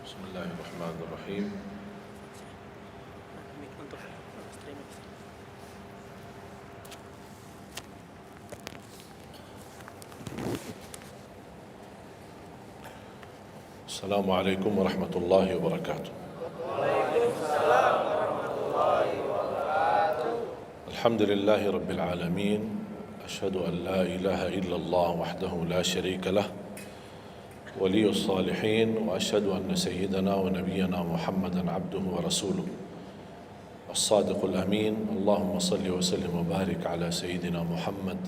بسم الله الرحمن الرحيم. السلام عليكم ورحمة الله وبركاته. الحمد لله رب العالمين، أشهد أن لا إله إلا الله وحده لا شريك له ولي الصالحين، وأشهد أن سيدنا ونبينا محمدا عبده ورسوله الصادق الأمين. اللهم صل وسلم وبارك على سيدنا محمد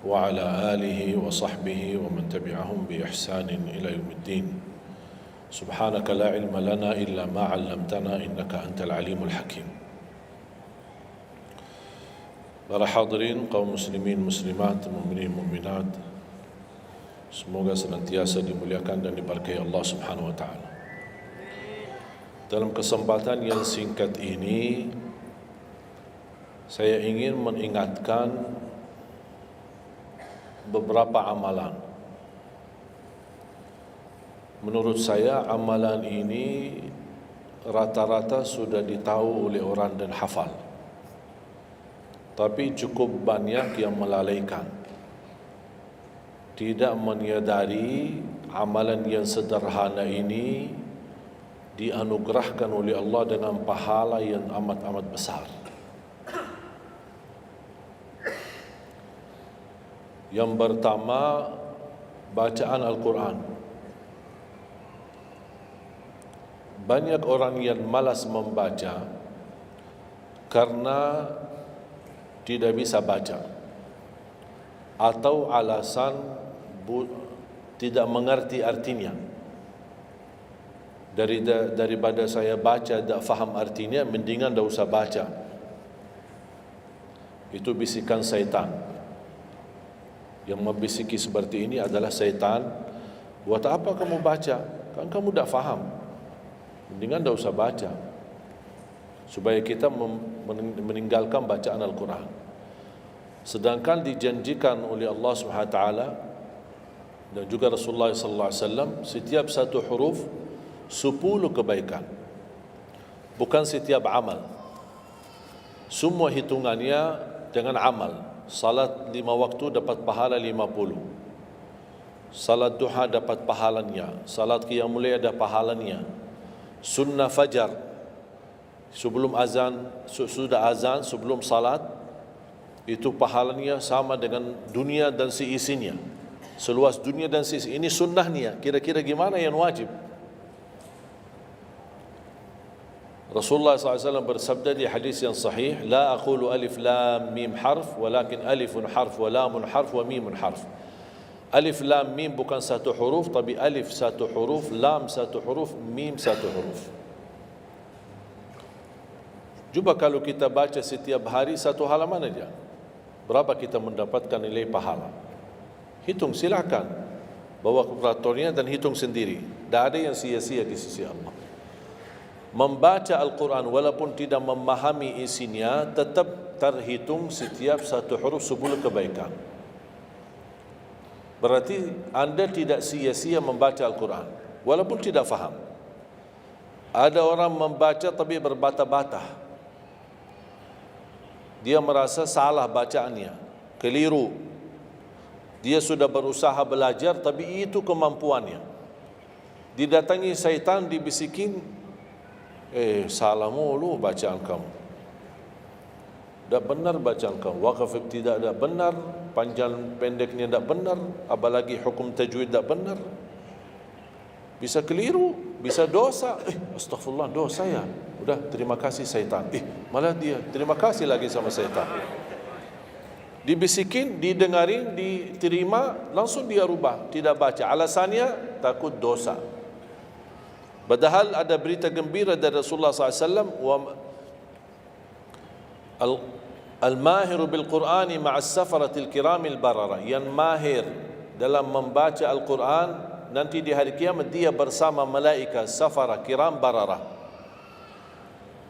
وعلى آله وصحبه ومن تبعهم بإحسان إلى يوم الدين. سبحانك لا علم لنا إلا ما علمتنا إنك أنت العليم الحكيم. Para hadirin, kaum muslimin, muslimat, mukminin, mukminat, semoga senantiasa dimuliakan dan diberkahi Allah Subhanahu wa taala. Dalam kesempatan yang singkat ini, saya ingin mengingatkan beberapa amalan. Menurut saya amalan ini rata-rata sudah ditahu oleh orang dan hafal, tapi cukup banyak yang melalaikan, tidak menyadari amalan yang sederhana ini dianugerahkan oleh Allah dengan pahala yang amat-amat besar. Yang pertama, bacaan Al-Quran. Banyak orang yang malas membaca karena tidak bisa baca, atau alasan tidak mengerti artinya. Daripada saya baca tak faham artinya, mendingan tak usah baca. Itu bisikan syaitan. Yang membisiki seperti ini adalah syaitan. Buat apa kamu baca? Kan kamu tak faham. Mendingan tak usah baca, supaya kita meninggalkan bacaan Al-Quran. Sedangkan dijanjikan oleh Allah SWT dan juga Rasulullah SAW, setiap satu huruf 10 kebaikan, bukan setiap amal. Semua hitungannya dengan amal. Salat 5 waktu dapat pahala 50, salat duha dapat pahalanya, salat qiyamul lail ada pahalanya, sunnah fajar sebelum azan, sudah azan sebelum salat, itu pahalanya sama dengan dunia dan seisinya, seluas dunia dan seisi. Ini sunnahnya. Kira-kira gimana yang wajib? Rasulullah SAW bersabda di hadis yang sahih, la aqulu alif lam mim harf, walakin alifun harf wa lamun harf wa mimun harf. Alif lam mim bukan satu huruf, tapi alif satu huruf, lam satu huruf, mim satu huruf. Cuba kalau kita baca setiap hari satu halaman aja, berapa kita mendapatkan nilai pahala? Hitung, silakan. Bawa kalkulatornya dan hitung sendiri. Tak ada yang sia-sia di sisi Allah. Membaca Al-Quran walaupun tidak memahami isinya, tetap terhitung setiap satu huruf 10 kebaikan. Berarti anda tidak sia-sia membaca Al-Quran walaupun tidak faham. Ada orang membaca tapi berbata-bata. Dia merasa salah bacaannya, keliru. Dia sudah berusaha belajar, tapi itu kemampuannya. Didatangi syaitan, dibisikin, salah mulu bacaan kamu, tak benar bacaan kamu, wakaf tidak benar, panjang pendeknya tak benar, apalagi hukum tajwid tak benar. Bisa keliru, bisa dosa. Astagfirullah, dosa ya. Udah, terima kasih syaitan. Malah dia terima kasih lagi sama syaitan. Dibisikin, didengarin, diterima, langsung dia rubah, tidak baca. Alasannya takut dosa. Padahal ada berita gembira dari Rasulullah SAW, al-mahiru bil-Qur'ani ma'as safaratil kiramil barara. Yang mahir dalam membaca Al-Quran, nanti di hari kiamat dia bersama malaikat safara kiram barara.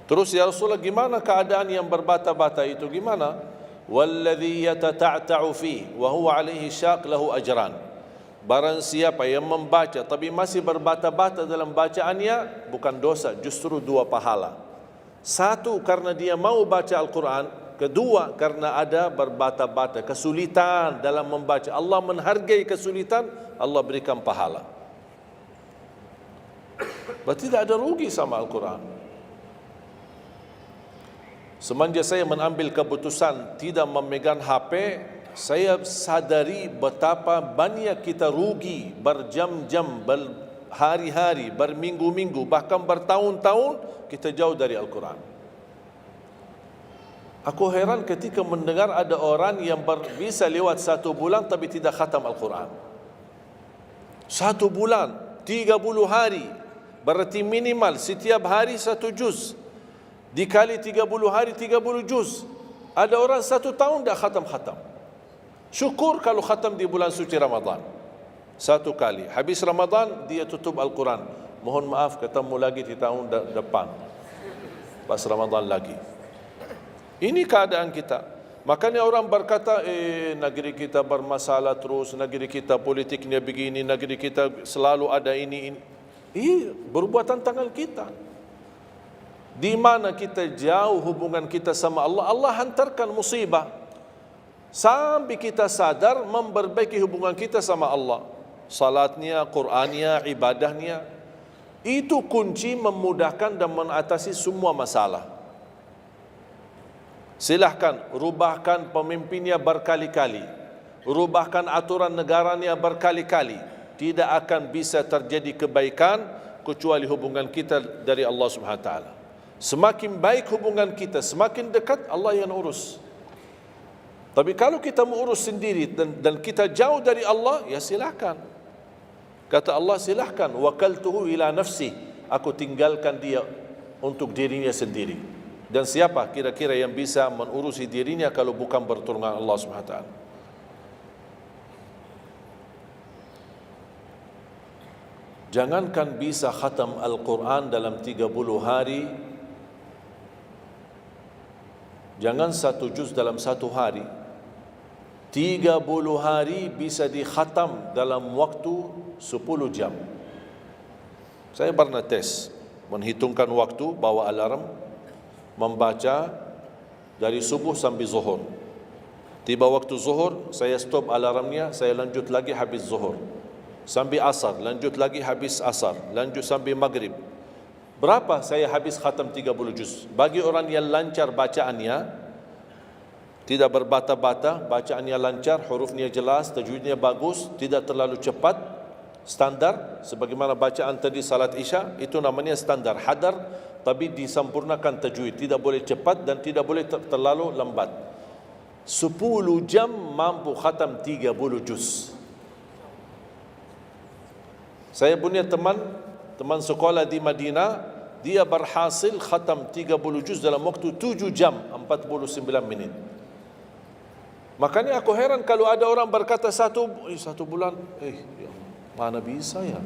Terus ya Rasulullah, gimana keadaan yang berbata-bata itu? Gimana? Walladhi yatata'ta'u fi wa huwa alaihi syaq lahu ajran. Barang siapa yang membaca tapi masih berbata-bata dalam bacaannya, bukan dosa, justru 2 pahala. 1, karena dia mau baca Al-Quran. 2, karena ada berbata-bata, kesulitan dalam membaca. Allah menghargai kesulitan, Allah berikan pahala. Berarti tidak ada rugi sama Al-Quran. Semenjak saya mengambil keputusan tidak memegang HP, saya sadari betapa banyak kita rugi berjam-jam, berhari-hari, berminggu-minggu, bahkan bertahun-tahun kita jauh dari Al-Quran. Aku heran ketika mendengar ada orang yang bisa lewat 1 bulan tapi tidak khatam Al-Quran. 1 bulan, 30 hari, berarti minimal setiap hari 1 juz. Dikali 30 hari, 30 juz. Ada orang 1 tahun tidak khatam-khatam. Syukur kalau khatam di bulan suci Ramadan 1 kali. Habis Ramadan dia tutup Al-Quran. Mohon maaf, ketemu lagi di tahun depan pas Ramadan lagi. Ini keadaan kita. Makanya orang berkata, negeri kita bermasalah terus, negeri kita politiknya begini, negeri kita selalu ada ini. Perbuatan tangan kita. Di mana kita jauh hubungan kita sama Allah, Allah hantarkan musibah sampai kita sadar memperbaiki hubungan kita sama Allah. Salatnya, Qur'annya, ibadahnya. Itu kunci memudahkan dan mengatasi semua masalah. Silahkan rubahkan pemimpinnya berkali-kali, rubahkan aturan negaranya berkali-kali, tidak akan bisa terjadi kebaikan kecuali hubungan kita dari Allah Subhanahu Wa Taala. Semakin baik hubungan kita, semakin dekat Allah yang urus. Tapi kalau kita mengurus sendiri dan kita jauh dari Allah, ya silakan. Kata Allah, silahkan. Wakaltuhu ila nafsi. Aku tinggalkan dia untuk dirinya sendiri. Dan siapa kira-kira yang bisa mengurusi dirinya kalau bukan pertolongan Allah SWT? Jangankan bisa khatam Al-Quran dalam 30 hari, jangan 1 juz dalam 1 hari, 30 hari bisa dikhatam dalam waktu 10 jam. Saya pernah tes, menghitungkan waktu, bawa alarm, membaca dari subuh sampai zuhur. Tiba waktu zuhur, saya stop alarmnya, saya lanjut lagi habis zuhur. Sampai asar, lanjut lagi habis asar, lanjut sampai maghrib. Berapa saya habis khatam 30 juz? Bagi orang yang lancar bacaannya, tidak berbata-bata, bacaannya lancar, hurufnya jelas, tajwidnya bagus, tidak terlalu cepat, standar, sebagaimana bacaan tadi salat Isya, itu namanya standar, hadar, tapi disempurnakan tajwid, tidak boleh cepat dan tidak boleh terlalu lambat. 10 jam mampu khatam 30 juz. Saya punya teman sekolah di Madinah, dia berhasil khatam 30 juz dalam waktu 7 jam 49 menit. Makanya aku heran kalau ada orang berkata 1 bulan, mana bisa ya?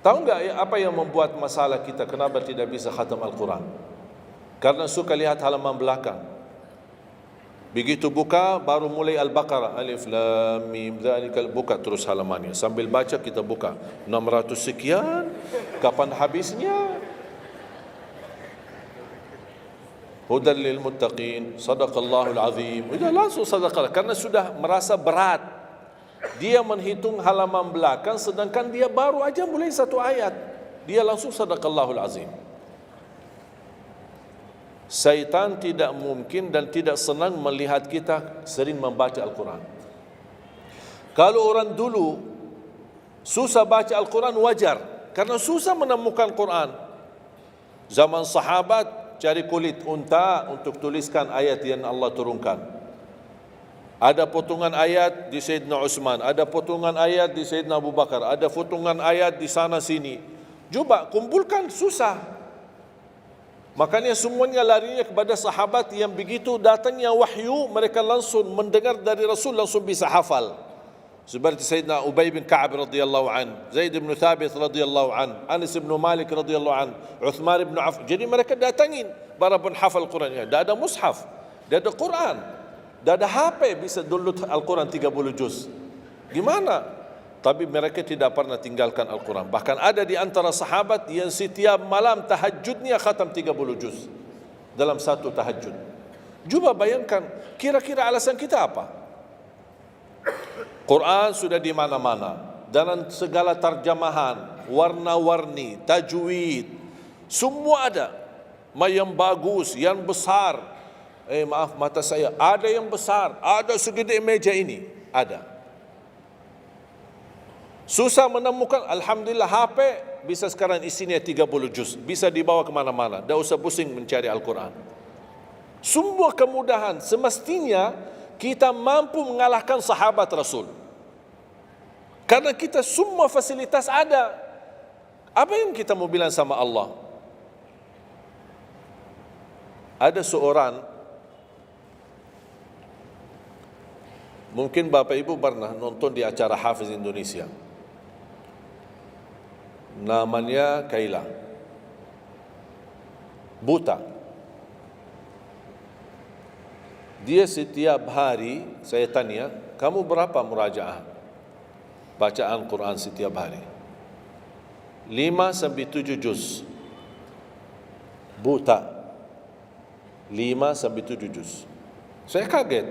Tahu enggak apa yang membuat masalah kita kenapa tidak bisa khatam Al-Quran? Karena suka lihat halaman belakang. Begitu buka baru mulai Al-Baqarah, Alif Lam Mim Dzalikal, buka terus halamannya. Sambil baca kita buka 600 sekian, kapan habisnya? Hudan lil muttaqin, sadaqallahul azim. Sudah langsung sadaqah karena sudah merasa berat. Dia menghitung halaman belakang sedangkan dia baru aja mulai 1 ayat. Dia langsung sadaqallahul azim. Syaitan tidak mungkin dan tidak senang melihat kita sering membaca Al-Quran. Kalau orang dulu susah baca Al-Quran wajar, karena susah menemukan Quran. Zaman sahabat cari kulit unta untuk tuliskan ayat yang Allah turunkan. Ada potongan ayat di Sayyidina Utsman, ada potongan ayat di Sayyidina Abu Bakar, ada potongan ayat di sana sini. Coba kumpulkan, susah. Makanya semuanya larinya kepada sahabat yang begitu datangnya wahyu, mereka langsung mendengar dari Rasul, langsung bisa hafal. Seperti Sayyidina Ubay bin Ka'ab radhiyallahu an, Zaid bin Thabit radhiyallahu an, Anas bin Malik radhiyallahu an, Uthman bin Affan. Jadi mereka datangin para penghafal Quran. Tidak ada mushaf, tidak ada Quran. Dah ada HP bisa download Al-Quran 30 juz. Gimana? Tapi mereka tidak pernah tinggalkan Al-Quran. Bahkan ada di antara sahabat yang setiap malam tahajudnya khatam 30 juz dalam satu tahajud. Cuba bayangkan, kira-kira alasan kita apa? Quran sudah di mana-mana, dalam segala terjemahan, warna-warni, tajwid, semua ada. Yang bagus, yang besar. Maaf mata saya, ada yang besar, ada segede meja ini, ada. Susah menemukan, alhamdulillah HP bisa sekarang isinya 30 juz, bisa dibawa kemana-mana, tak usah pusing mencari Al-Quran. Semua kemudahan, semestinya kita mampu mengalahkan sahabat Rasul. Karena kita semua fasilitas ada. Apa yang kita mau bilang sama Allah? Ada seorang, mungkin Bapak Ibu pernah nonton di acara Hafiz Indonesia, namanya Kaila, buta. Dia setiap hari, saya tanya, kamu berapa murajaah bacaan Quran setiap hari? 5 sampai 7 juz. Buta, 5 sampai 7 juz. Saya kaget,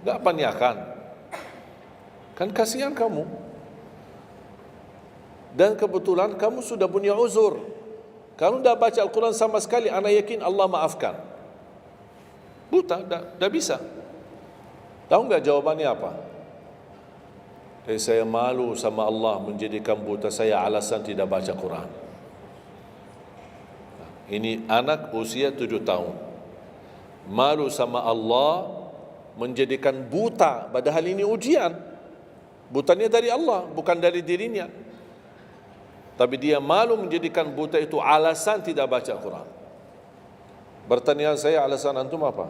tak panyakan, kan kasihan kamu. Dan kebetulan kamu sudah punya uzur, kamu dah baca Al-Quran sama sekali, ana yakin Allah maafkan. Buta, dah bisa. Tahu enggak jawabannya apa? Saya malu sama Allah menjadikan buta saya alasan tidak baca Quran. Ini anak usia 7 tahun. Malu sama Allah menjadikan buta, padahal ini ujian. Butanya dari Allah, bukan dari dirinya. Tapi dia malu menjadikan buta itu alasan tidak baca Quran. Bertanya saya, alasan antum apa?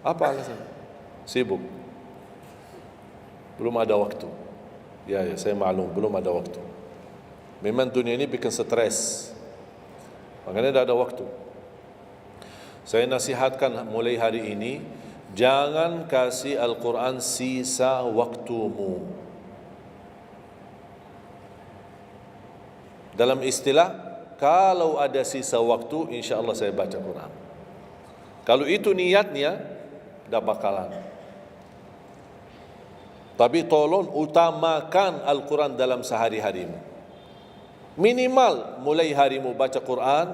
Apa alasan? Sibuk. Belum ada waktu. Ya, saya maklum, belum ada waktu. Memang dunia ini bikin stres, makanya tidak ada waktu. Saya nasihatkan mulai hari ini, jangan kasih Al-Quran sisa waktumu. Dalam istilah, kalau ada sisa waktu, insya Allah saya baca Quran. Kalau itu niatnya, dah bakalan. Tapi tolong utamakan Al-Quran dalam sehari-harimu. Minimal mulai harimu baca Quran,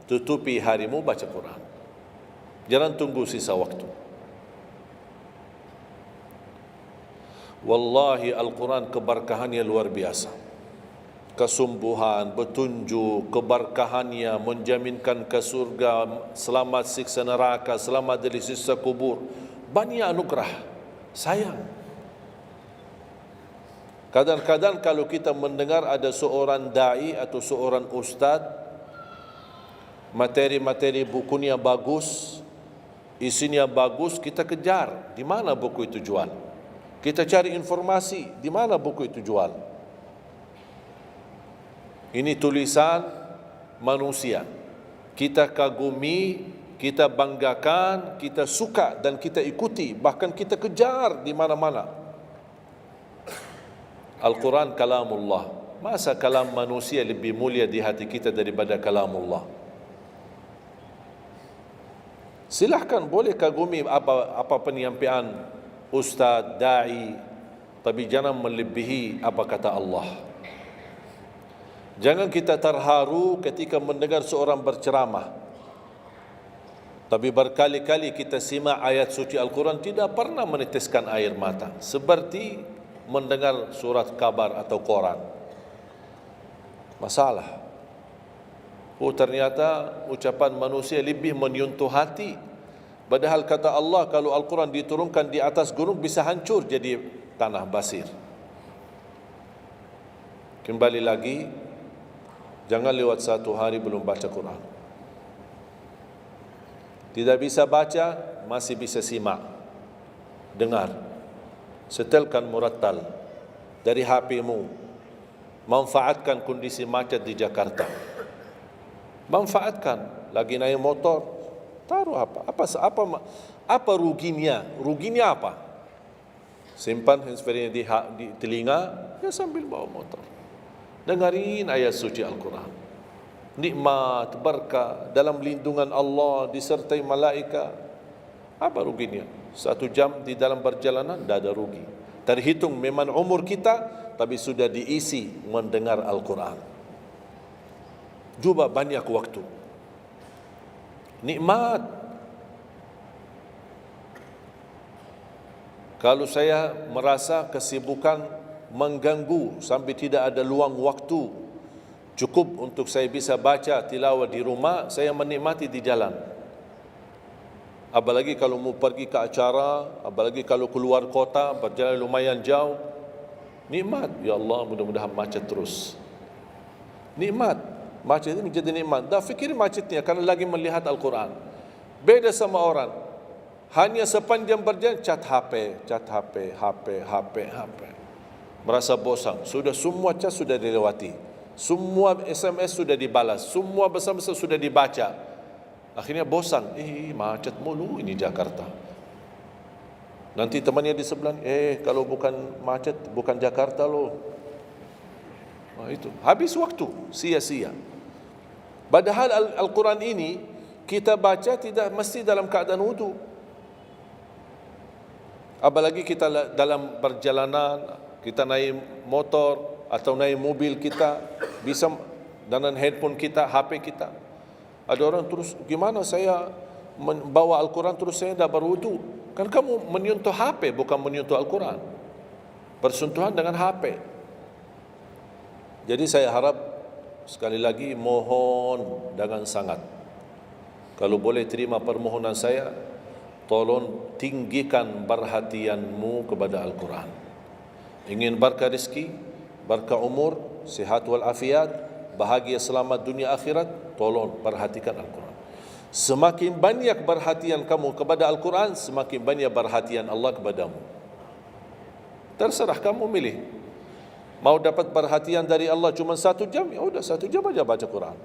tutupi harimu baca Quran. Jangan tunggu sisa waktu. Wallahi Al-Quran keberkahannya luar biasa. Kesumbuhan, petunjuk, keberkahannya menjaminkan ke surga, selamat siksa neraka, selamat dari siksa kubur. Banyak anugerah. Sayang. Kadang-kadang kalau kita mendengar ada seorang da'i atau seorang ustaz, materi-materi bukunya bagus, isinya bagus, kita kejar. Di mana buku itu jual? Kita cari informasi, di mana buku itu jual? Ini tulisan manusia. Kita kagumi, kita banggakan, kita suka dan kita ikuti, bahkan kita kejar di mana-mana. Al-Quran kalamullah. Masa kalam manusia lebih mulia di hati kita daripada kalamullah? Silahkan boleh kagumi apa penyampaian ustaz, da'i, tapi jangan melebihi apa kata Allah. Jangan kita terharu ketika mendengar seorang berceramah, tapi berkali-kali kita simak ayat suci Al-Quran tidak pernah meneteskan air mata, seperti mendengar surat kabar atau koran. Masalah. Ternyata ucapan manusia lebih menyentuh hati. Padahal kata Allah, kalau Al-Quran diturunkan di atas gunung bisa hancur jadi tanah basir. Kembali lagi, jangan lewat satu hari belum baca Quran. Tidak bisa baca, masih bisa simak, dengar. Setelkan murattal dari HP-mu. Manfaatkan kondisi macet di Jakarta. Manfaatkan, lagi naik motor, Taruh apa? Apa ruginya? Ruginya apa? Simpan handsfree di telinga, ya sambil bawa motor. Dengarin ayat suci Al-Quran. Nikmat, berkah, dalam lindungan Allah, disertai malaikat. Apa ruginya? 1 jam di dalam perjalanan, tidak ada rugi. Terhitung memang umur kita, tapi sudah diisi mendengar Al-Quran. Juga banyak waktu. Nikmat. Kalau saya merasa kesibukan mengganggu sampai tidak ada luang waktu cukup untuk saya bisa baca tilawah di rumah, saya menikmati di jalan. Apalagi kalau mau pergi ke acara, apalagi kalau keluar kota, berjalan lumayan jauh, nikmat. Ya Allah, mudah-mudahan macet terus. Nikmat. Macet ini jadi nikmat. Dah fikir macetnya karena lagi melihat Al-Quran. Beda sama orang. Hanya sepanjang berjalan cat HP. Merasa bosan. Sudah semua cat sudah dilewati. Semua SMS sudah dibalas. Semua pesan-pesan sudah dibaca. Akhirnya bosan. Macet mulu ini Jakarta. Nanti temannya di sebelah, kalau bukan macet, bukan Jakarta loh. Nah, itu. Habis waktu, sia-sia. Padahal Al-Quran ini, kita baca tidak mesti dalam keadaan wudu. Apalagi kita dalam perjalanan, kita naik motor atau naik mobil kita, bisa dengan handphone kita, HP kita. Ada orang terus, gimana saya membawa Al-Quran terus saya tidak berwudu? Kan kamu menyentuh HP, bukan menyentuh Al-Quran. Bersentuhan dengan HP. Jadi saya harap, sekali lagi mohon dengan sangat, kalau boleh terima permohonan saya, tolong tinggikan perhatianmu kepada Al-Quran. Ingin berkah rezeki, berkah umur, sihat wal afiat, bahagia selamat dunia akhirat, tolong perhatikan Al-Quran. Semakin banyak perhatian kamu kepada Al-Quran, semakin banyak perhatian Allah kepadamu. Terserah kamu milih. Mau dapat perhatian dari Allah cuma 1 jam, ya udah 1 jam aja baca Quran.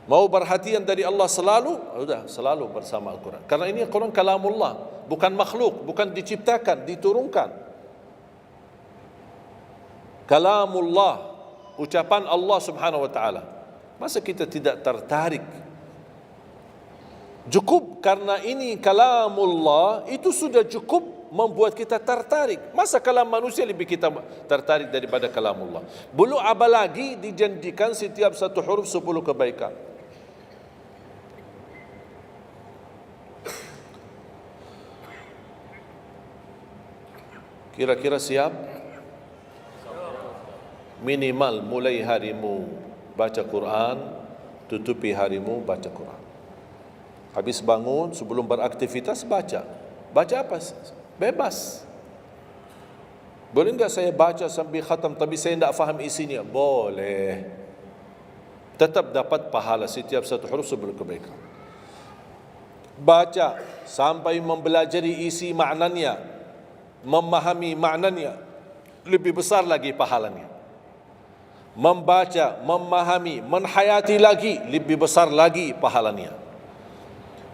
Mau perhatian dari Allah selalu, sudah selalu bersama Al-Quran. Karena ini Al-Quran kalamullah, bukan makhluk, bukan diciptakan, diturunkan. Kalamullah, ucapan Allah Subhanahu wa taala. Masa kita tidak tertarik? Cukup karena ini kalamullah, itu sudah cukup membuat kita tertarik. Masa kalam manusia lebih kita tertarik daripada kalamullah? Belum apalagi dijanjikan setiap satu huruf 10 kebaikan. Kira-kira siap? Minimal mulai harimu baca Quran, tutupi harimu baca Quran. Habis bangun, sebelum beraktivitas baca. Baca apa? Bebas. Boleh enggak saya baca sambil khatam tapi saya tidak faham isinya? Boleh. Tetap dapat pahala setiap satu huruf 10 kebaikan. Baca sampai mempelajari isi maknanya, memahami maknanya, lebih besar lagi pahalanya. Membaca, memahami, menhayati lagi, lebih besar lagi pahalanya.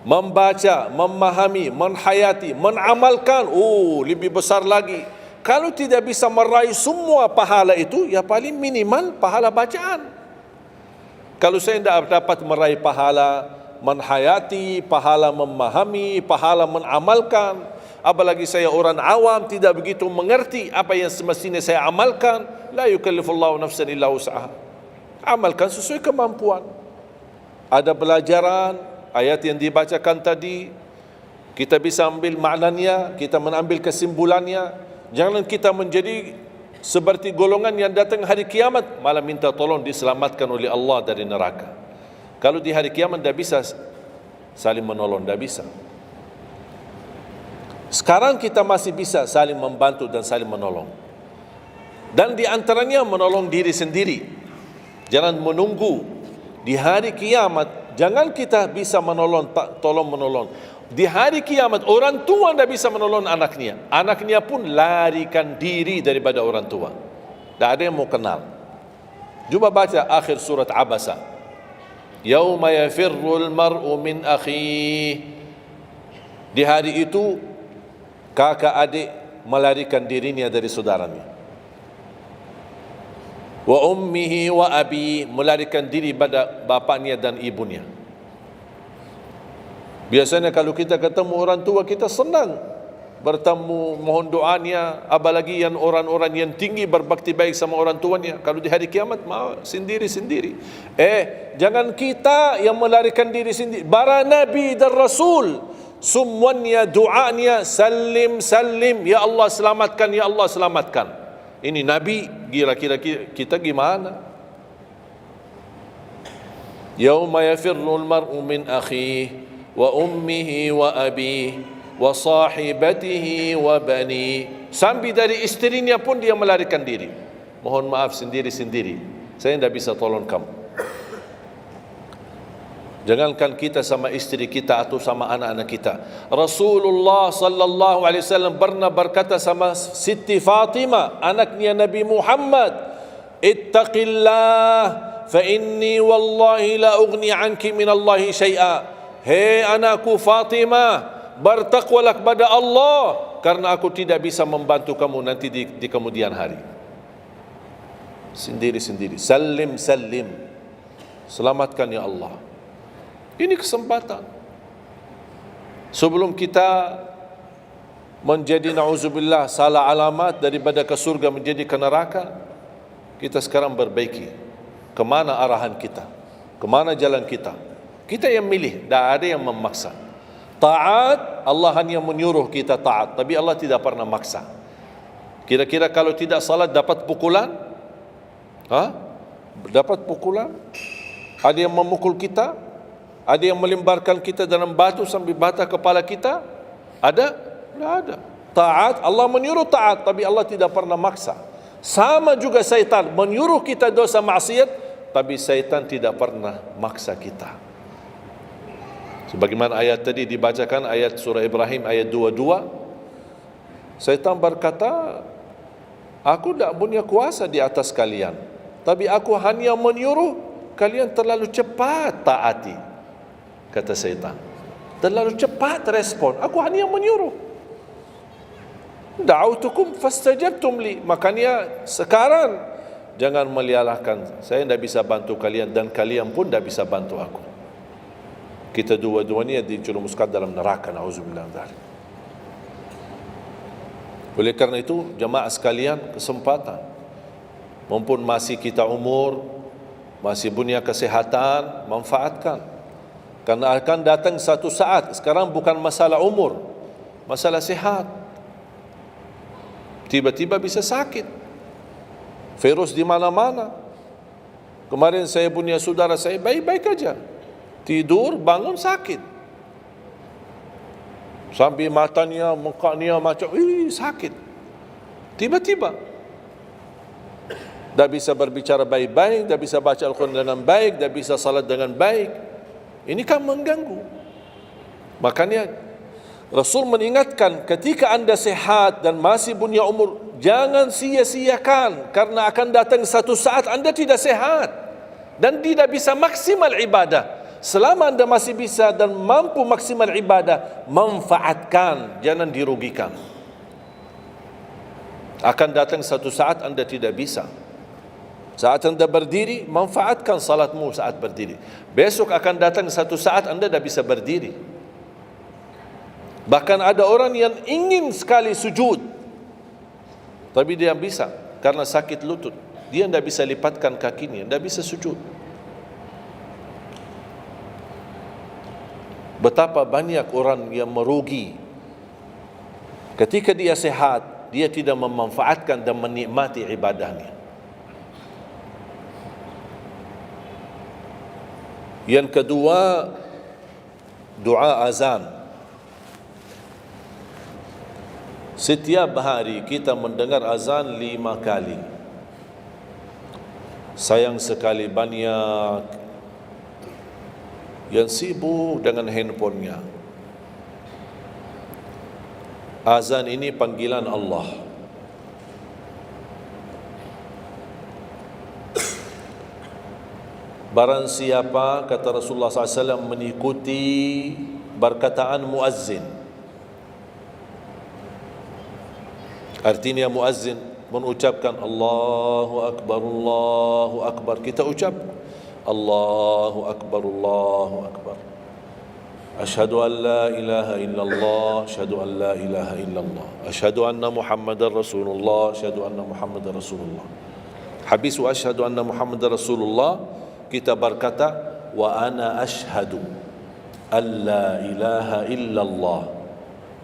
Membaca, memahami, menhayati, menamalkan, lebih besar lagi. Kalau tidak bisa meraih semua pahala itu, ya paling minimal pahala bacaan. Kalau saya tidak dapat meraih pahala menhayati, pahala memahami, pahala menamalkan, apalagi saya orang awam tidak begitu mengerti apa yang semestinya saya amalkan, la yukallifullahu nafsan illa wus'aha. Amalkan sesuai kemampuan. Ada pelajaran ayat yang dibacakan tadi, kita bisa ambil maknanya, kita mengambil kesimpulannya. Jangan kita menjadi seperti golongan yang datang hari kiamat malah minta tolong diselamatkan oleh Allah dari neraka. Kalau di hari kiamat tidak bisa saling menolong, tidak bisa. Sekarang kita masih bisa saling membantu dan saling menolong. Dan di antaranya menolong diri sendiri. Jangan menunggu di hari kiamat. Jangan kita bisa menolong, tolong menolong. Di hari kiamat orang tua tidak bisa menolong anaknya. Anaknya pun larikan diri daripada orang tua. Tidak ada yang mau kenal. Coba baca akhir surat Abasa. Yauma yafirrul mar'u min akhihi. Di hari itu kakak adik melarikan dirinya dari saudaranya. Wa ummihi wa abi, melarikan diri pada bapaknya dan ibunya. Biasanya kalau kita ketemu orang tua, kita senang bertemu, mohon doanya, apalagi yang orang-orang yang tinggi berbakti baik sama orang tuanya. Kalau di hari kiamat mau sendiri-sendiri. Jangan kita yang melarikan diri sendiri. Para nabi dan rasul semuanya doanya salim salim, ya Allah selamatkan, ya Allah selamatkan. Ini nabi, kira-kira kita gimana? Yauma yafirrul mar'u min akhihi wa ummihi wa abihi wa sahibatihi wa bani. Sampai dari istrinya pun dia melarikan diri. Mohon maaf, sendiri-sendiri. Saya tidak bisa tolong kamu. Jangankan kita sama istri kita atau sama anak-anak kita. Rasulullah sallallahu alaihi wasallam pernah berkata sama Siti Fatimah, anaknya Nabi Muhammad, ittaqillah fa inni wallahi la ughni anki min Allahi syai'a. Hei anakku Fatimah, bertakwalah kepada Allah, karena aku tidak bisa membantu kamu nanti di kemudian hari. Sendiri-sendiri. Salim salim, selamatkan ya Allah. Ini kesempatan. Sebelum kita menjadi na'udzubillah salah alamat daripada ke surga menjadi ke neraka, kita sekarang perbaiki kemana arahan kita, kemana jalan kita. Kita yang milih, tidak ada yang memaksa. Taat, Allah hanya menyuruh kita taat, tapi Allah tidak pernah maksa. Kira-kira kalau tidak salat dapat pukulan? Dapat pukulan? Ada yang memukul kita? Ada yang melemparkan kita dalam batu sampai bata kepala kita? Ada? Tidak ada. Taat, Allah menyuruh taat, tapi Allah tidak pernah maksa. Sama juga syaitan, menyuruh kita dosa maksiat, tapi syaitan tidak pernah maksa kita. Sebagaimana ayat tadi dibacakan, ayat surah Ibrahim ayat 22, syaitan berkata, aku tidak punya kuasa di atas kalian, tapi aku hanya menyuruh kalian terlalu cepat taati. Kata syaitan, terlalu cepat respon, aku hanya menyuruh. Da'autukum fastajabtum li. Makanya sekarang jangan melialahkan, saya tidak bisa bantu kalian dan kalian pun tidak bisa bantu aku. Kita dua-duanya dijerumuskan dalam neraka, na'udzubillah min dzalik. Oleh karena itu, jemaah sekalian, kesempatan, mumpun masih kita umur, masih punya kesehatan, manfaatkan. Karena akan datang satu saat, sekarang bukan masalah umur, masalah sehat. Tiba-tiba bisa sakit, virus di mana-mana. Kemarin saya punya saudara saya baik-baik aja, tidur bangun sakit, sampai matanya, mukanya macam sakit. Tiba-tiba tak bisa berbicara baik-baik, tak bisa baca Al-Quran dengan baik, tak bisa salat dengan baik. Ini kan mengganggu. Makanya Rasul mengingatkan, ketika anda sehat dan masih punya umur, jangan sia-siakan, karena akan datang satu saat anda tidak sehat dan tidak bisa maksimal ibadah. Selama anda masih bisa dan mampu maksimal ibadah, manfaatkan, jangan dirugikan. Akan datang satu saat anda tidak bisa. Saat anda berdiri, manfaatkan salatmu saat berdiri. Besok akan datang satu saat anda tidak bisa berdiri. Bahkan ada orang yang ingin sekali sujud, tapi dia bisa, karena sakit lutut, dia tidak bisa lipatkan kakinya, tidak bisa sujud. Betapa banyak orang yang merugi ketika dia sehat, dia tidak memanfaatkan dan menikmati ibadahnya. Yang kedua, doa azan. Setiap hari kita mendengar azan 5 kali. Sayang sekali banyak yang sibuk dengan handphonenya. Azan ini panggilan Allah. Barang siapa, kata Rasulullah SAW, mengikuti perkataan muazzin. Artinya muazzin mengucapkan Allahu Akbar, kita ucap Allahu Akbar. Asyhadu an la ilaha illallah, asyhadu an la ilaha illallah, asyhadu anna Muhammadar Rasulullah, asyhadu anna Muhammadar Rasulullah. Habis wa asyhadu anna Muhammadar Rasulullah, kita berkata wa ana asyhadu an la ilaha illallah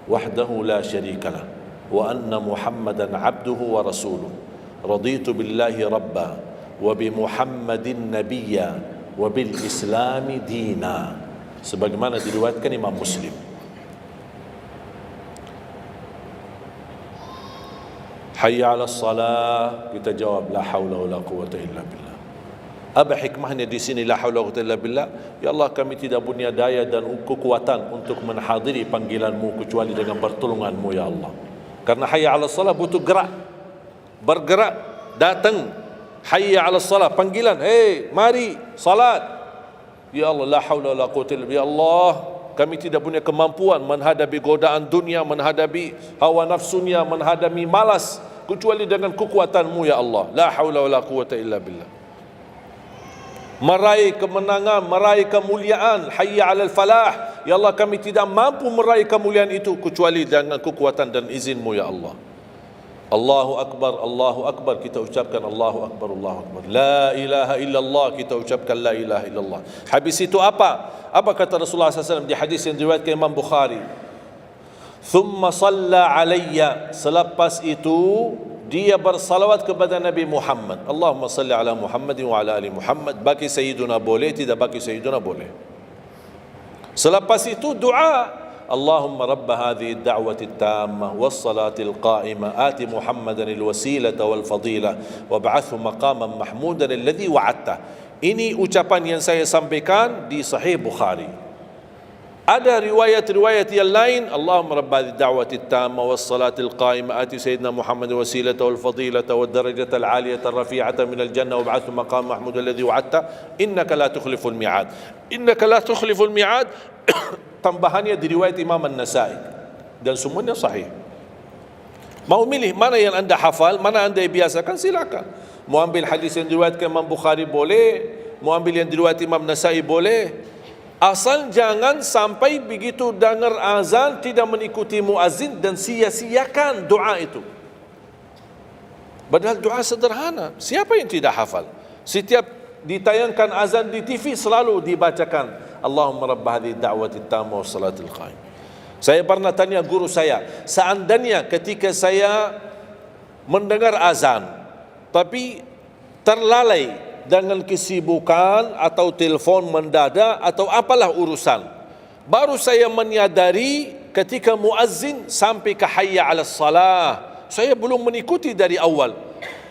wahdahu la syarikalah wa anna Muhammadan abduhu wa rasuluh. Raditu billahi rabba wa bi Muhammadin nabiyya wa bil islami dina, sebagaimana diriwayatkan Imam Muslim. Hayya 'alas salah, kita jawab la haula wala quwwata illa billah. Apa hikmahnya di sini la haula wala quwwata illa billah? Ya Allah, kami tidak punya daya dan kekuatan untuk menghadiri panggilan-Mu kecuali dengan pertolongan-Mu ya Allah. Karena hayya 'alas salah butuh gerak, bergerak, datang. Hayya 'alas salah, panggilan, hey mari salat. Ya Allah, la haula wala quwwata illa billah. Ya Allah, kami tidak punya kemampuan menghadapi godaan dunia, menghadapi hawa nafsunya, menghadapi malas kecuali dengan kekuatan-Mu ya Allah. La haula wala quwwata illa billah. Meraih kemenangan, meraih kemuliaan, hayya 'alal falah. Ya Allah, kami tidak mampu meraih kemuliaan itu kecuali dengan kekuatan dan izin-Mu ya Allah. Allahu Akbar, kita ucapkan Allahu Akbar. La ilaha illallah, kita ucapkan la ilaha illallah. Habis itu apa kata Rasulullah SAW di hadis yang diriwayatkan Imam Bukhari? Thumma salla alayya, selepas itu dia bersalawat kepada Nabi Muhammad. Allahumma salli ala Muhammad wa ala ali Muhammad. Bagi Sayyiduna boleh, tidak bagi Sayyiduna boleh. Selepas itu doa, Allahumma rabb hadhihi ad-da'wati at-tammah was-salati al-qa'imah ati Muhammadan al-wasilata wal-fadilah wab'athhu maqaman mahmudan alladhi wa'adta. Ini ucapan yang saya sampaikan di Sahih Bukhari. Ada riwayat-riwayat yang lain, Allahumma rabb hadhihi ad-da'wati at-tammah was-salati al-qa'imah ati sayyidina Muhammad wasilata wal-fadilata wad-darajata al-'aliyata ar-rafi'ata min al-jannah wab'athhu maqaman mahmudan alladhi wa'adta innaka la tukhliful mi'ad. Innaka la tukhliful mi'ad. Tambahannya diriwayat Imam An-Nasai dan semuanya sahih. Mau milih mana yang anda hafal, mana anda biasakan, silakan. Mau ambil hadis yang diriwayatkan Imam Bukhari boleh, mau ambil yang diriwayat Imam Nasai boleh. Asal jangan sampai begitu dengar azan tidak mengikuti muazzin dan sia-siakan doa itu. Padahal doa sederhana. Siapa yang tidak hafal? Setiap ditayangkan azan di TV selalu dibacakan Allahumma rabb hadhihi ad-da'wati at-tammah was-salatil qa'imah. Saya pernah tanya guru saya, seandainya ketika saya mendengar azan tapi terlalai dengan kesibukan atau telefon mendadak atau apalah urusan, baru saya menyadari ketika muazzin sampai ke hayya 'alas salah, saya belum mengikuti dari awal.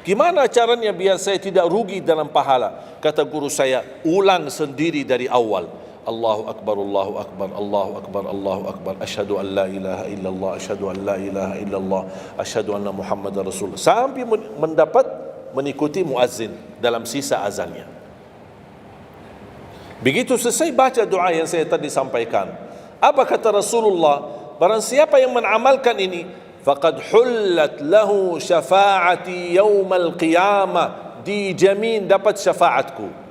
Gimana caranya biar saya tidak rugi dalam pahala? Kata guru saya, ulang sendiri dari awal. Allahu Akbar, Allahu Akbar, Allahu Akbar, Allahu Akbar. Asyhadu an la ilaha illallah, asyhadu an la ilaha illallah, asyhadu anna Muhammadar Rasulullah. Sampai mendapat mengikuti muazzin dalam sisa azannya. Begitu selesai baca doa yang saya tadi sampaikan, apa kata Rasulullah? Barang siapa yang mengamalkan ini, faqad hullat lahu syafa'ati yaumal qiyamah, dijamin dapat syafaatku.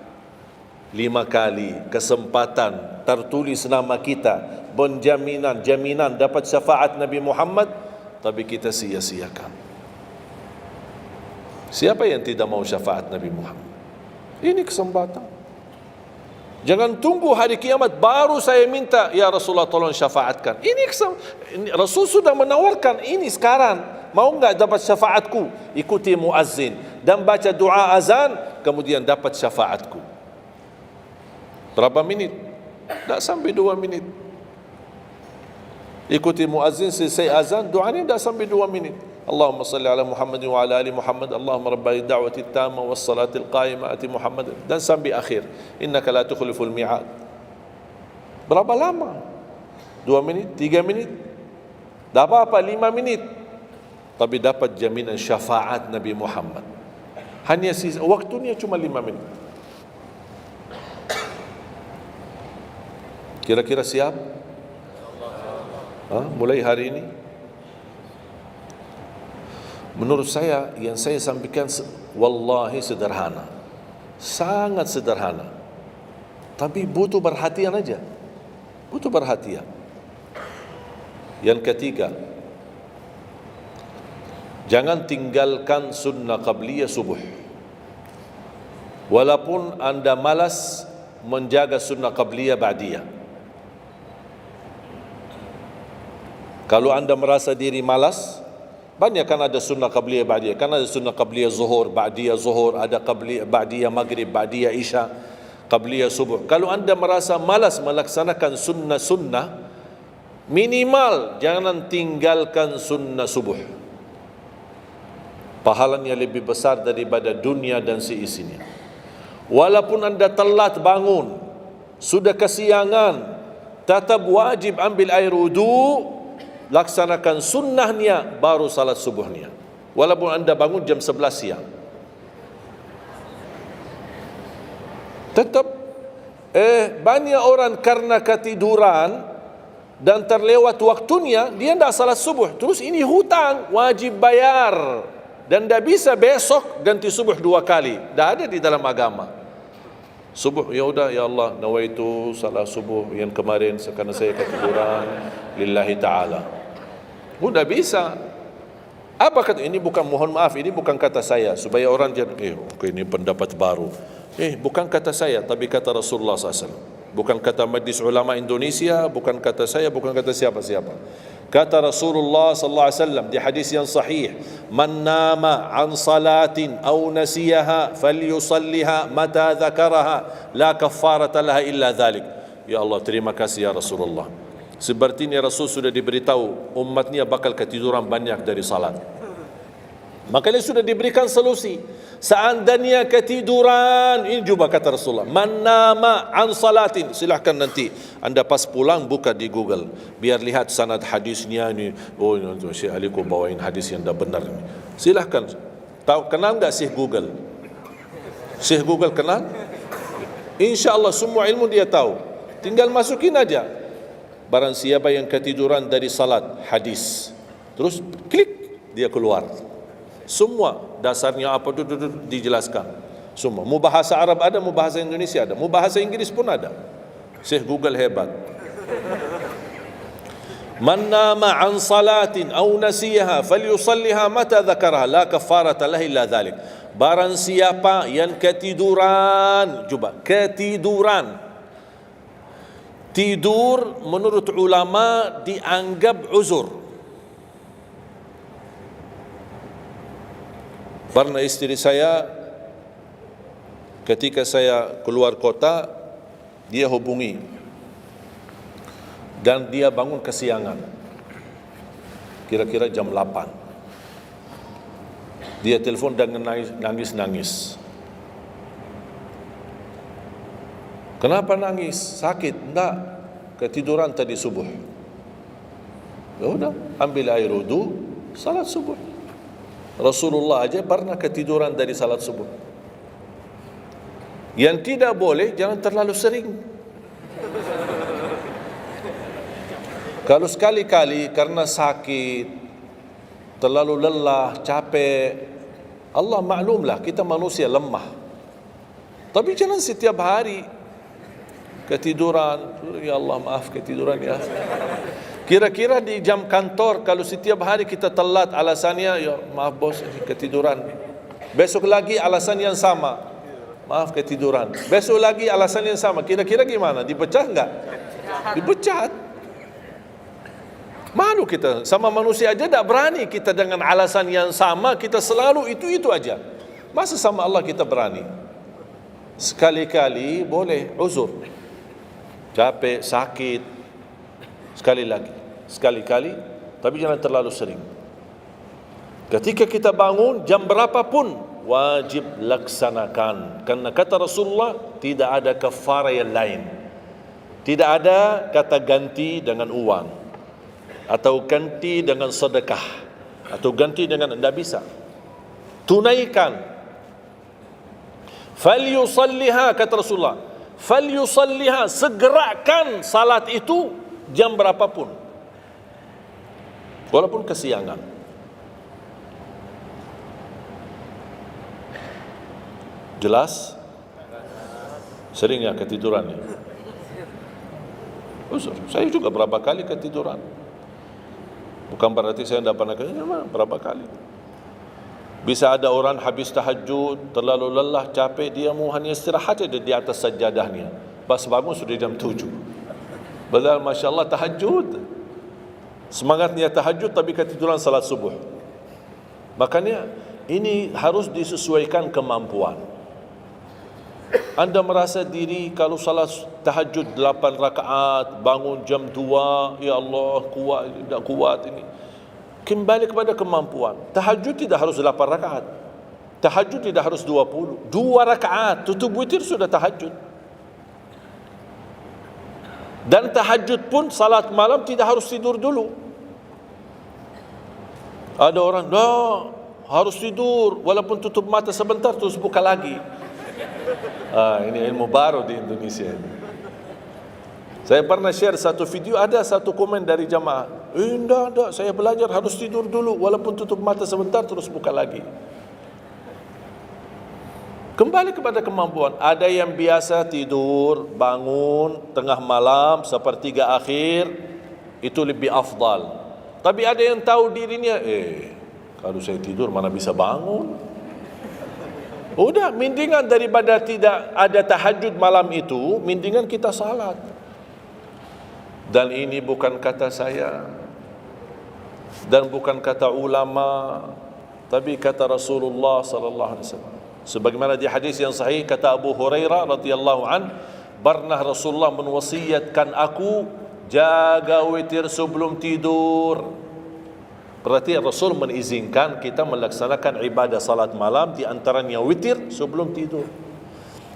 5 kali kesempatan tertulis nama kita, jaminan dapat syafaat Nabi Muhammad, tapi kita sia-siakan. Siapa yang tidak mau syafaat Nabi Muhammad? Ini kesempatan. Jangan tunggu hari kiamat baru saya minta, ya Rasulullah tolong syafaatkan. Ini Rasul sudah menawarkan ini sekarang. Mau enggak dapat syafaatku? Ikuti muazzin dan baca doa azan, kemudian dapat syafaatku. Berapa minit? Tak sampai 2 minit. Ikuti muazzin, selesai azan, doa ini tak sampai 2 minit. Allahumma salli ala Muhammad wa ala ali Muhammad. Allahumma rabb hadhihi ad-da'wati at-tammah was-salati al-qa'imah ati Muhammad. Dan sampai akhir. Innaka la tukhliful mi'ad. Berapa lama? 2 minit? 3 minit? Tak apa-apa, 5 minit. Tapi dapat jaminan syafaat Nabi Muhammad. Hanya waktunya cuma 5 minit. Kira-kira siap? Mulai hari ini? Menurut saya, yang saya sampaikan wallahi sederhana, sangat sederhana, tapi butuh perhatian aja, butuh perhatian. Yang ketiga, jangan tinggalkan sunnah qabliyah subuh. Walaupun anda malas menjaga sunnah qabliyah ba'diyah. Kalau anda merasa diri malas, banyak kan ada sunnah qabliyah ba'diyah. Kan ada sunnah qabliyah zuhur, ba'diyah zuhur, ada qabliyah ba'diyah maghrib, ba'diyah isya, qabliyah subuh. Kalau anda merasa malas melaksanakan sunnah-sunnah, minimal jangan tinggalkan sunnah subuh. Pahalanya lebih besar daripada dunia dan seisinya. Walaupun anda telat bangun, sudah kesiangan, tetap wajib ambil air wudu, laksanakan sunnahnya, baru salat subuhnya. Walaupun anda bangun jam 11 siang. Tetap banyak orang karena ketiduran dan terlewat waktunya, dia tidak salat subuh. Terus ini hutang, wajib bayar. Dan tidak bisa besok ganti subuh 2 kali. Tidak ada di dalam agama. Subuh, ya udah, ya Allah, nawaitu salat subuh yang kemarin karena saya ketiduran lillahi ta'ala. Sudah bisa. Apa kata ini? Bukan, mohon maaf, ini bukan kata saya supaya orang jangan ini pendapat baru. Bukan kata saya, tapi kata Rasulullah SAW. Bukan kata Majlis Ulama Indonesia, bukan kata saya, bukan kata siapa-siapa. Kata Rasulullah sallallahu alaihi wasallam di hadis yang sahih, "Man nama an salatin aw nasiyaha falyusalliha mata dzakaraha, la kaffarata laha illa dzalik." Ya Allah, terima kasih ya Rasulullah. Sepertinya Rasul sudah diberitahu umatnya bakal ketiduran banyak dari salat. Makanya sudah diberikan solusi. Seandainya ketiduran, ini juga kata Rasulullah, man nama an salatin, silahkan nanti anda pas pulang buka di Google, biar lihat sanad hadisnya ni. Oh, Syekh Ali kau bawain hadis yang dah benar ni. Silahkan. Tahu, kenal enggak Syekh Google? Syekh Google kenal? InsyaAllah semua ilmu dia tahu. Tinggal masukin aja. Barang siapa yang ketiduran dari salat, hadis. Terus klik, dia keluar. Semua dasarnya apa dijelaskan. Semua. Mu bahasa Arab ada, mu bahasa Indonesia ada, mu bahasa Inggris pun ada. Syekh Google hebat. Man nama an salatin aw nasiyaha falyusalliha mata dzakaraha, la kafarata lahu illa dzalik. Barang siapa yang ketiduran, coba ketiduran. Tidur menurut ulama dianggap uzur. Pernah istri saya ketika saya keluar kota, dia hubungi dan dia bangun kesiangan, kira-kira jam 8. Dia telefon dengan nangis-nangis. Kenapa nangis? Sakit? Enggak, ketiduran tadi subuh. Ya udah, ambil air wudu, salat subuh. Rasulullah aja pernah ketiduran dari salat subuh. Yang tidak boleh, jangan terlalu sering. Kalau sekali-kali karena sakit, terlalu lelah, capek, Allah maklumlah kita manusia lemah. Tapi jangan setiap hari ketiduran. Ya Allah, maaf ketiduran ya. Kira-kira di jam kantor, kalau setiap hari kita telat, alasannya, ya maaf bos, ketiduran. Besok lagi alasan yang sama, maaf ketiduran. Besok lagi alasan yang sama. Kira-kira gimana? Dipecat enggak? Dipecat. Malu kita, sama manusia aja tak berani kita dengan alasan yang sama, kita selalu itu aja. Masa sama Allah kita berani? Sekali-kali boleh uzur. Capek, sakit, sekali-kali, tapi jangan terlalu sering. Ketika kita bangun jam berapapun wajib laksanakan, karena kata Rasulullah tidak ada kafarah yang lain. Tidak ada kata ganti dengan uang atau ganti dengan sedekah atau ganti dengan, tidak bisa. Tunaikan. Falyusalliha, kata Rasulullah, falyusalliha, segerakan salat itu jam berapapun, walaupun kesiangan. Jelas? Sering ya ketiduran ya? Saya juga berapa kali ketiduran. Bukan berarti saya tidak pernah ketiduran, berapa kali. Bisa ada orang habis tahajud, terlalu lelah, capek, dia mau hanya istirahat saja di atas sajadahnya. Pas bangun sudah jam 7. Padahal Masya Allah tahajud. Semangatnya tahajud tapi ketiduran salat subuh. Makanya ini harus disesuaikan kemampuan. Anda merasa diri kalau salat tahajud 8 rakaat, bangun jam 2, ya Allah kuat, tidak kuat ini. Kembali kepada kemampuan. Tahajud tidak harus 8 rakaat. Tahajud tidak harus 20. 2 rakaat, tutup witir sudah tahajud. Dan tahajud pun salat malam tidak harus tidur dulu. Ada orang, harus tidur, walaupun tutup mata sebentar terus buka lagi. Ini ilmu baru di Indonesia ini. Saya pernah share satu video, ada satu komen dari jamaah, enggak, saya belajar harus tidur dulu, walaupun tutup mata sebentar terus buka lagi. Kembali kepada kemampuan. Ada yang biasa tidur, bangun tengah malam, sepertiga akhir, itu lebih afdal. Tapi ada yang tahu dirinya, kalau saya tidur mana bisa bangun. Udah, mendingan daripada tidak ada tahajud malam itu, mendingan kita salat. Dan ini bukan kata saya, dan bukan kata ulama, tapi kata Rasulullah sallallahu alaihi wasallam. Sebagaimana di hadis yang sahih kata Abu Hurairah radhiyallahu an, pernah Rasulullah menwasiatkan aku jaga witir sebelum tidur. Berarti Rasul mengizinkan kita melaksanakan ibadah salat malam, di antaranya witir sebelum tidur.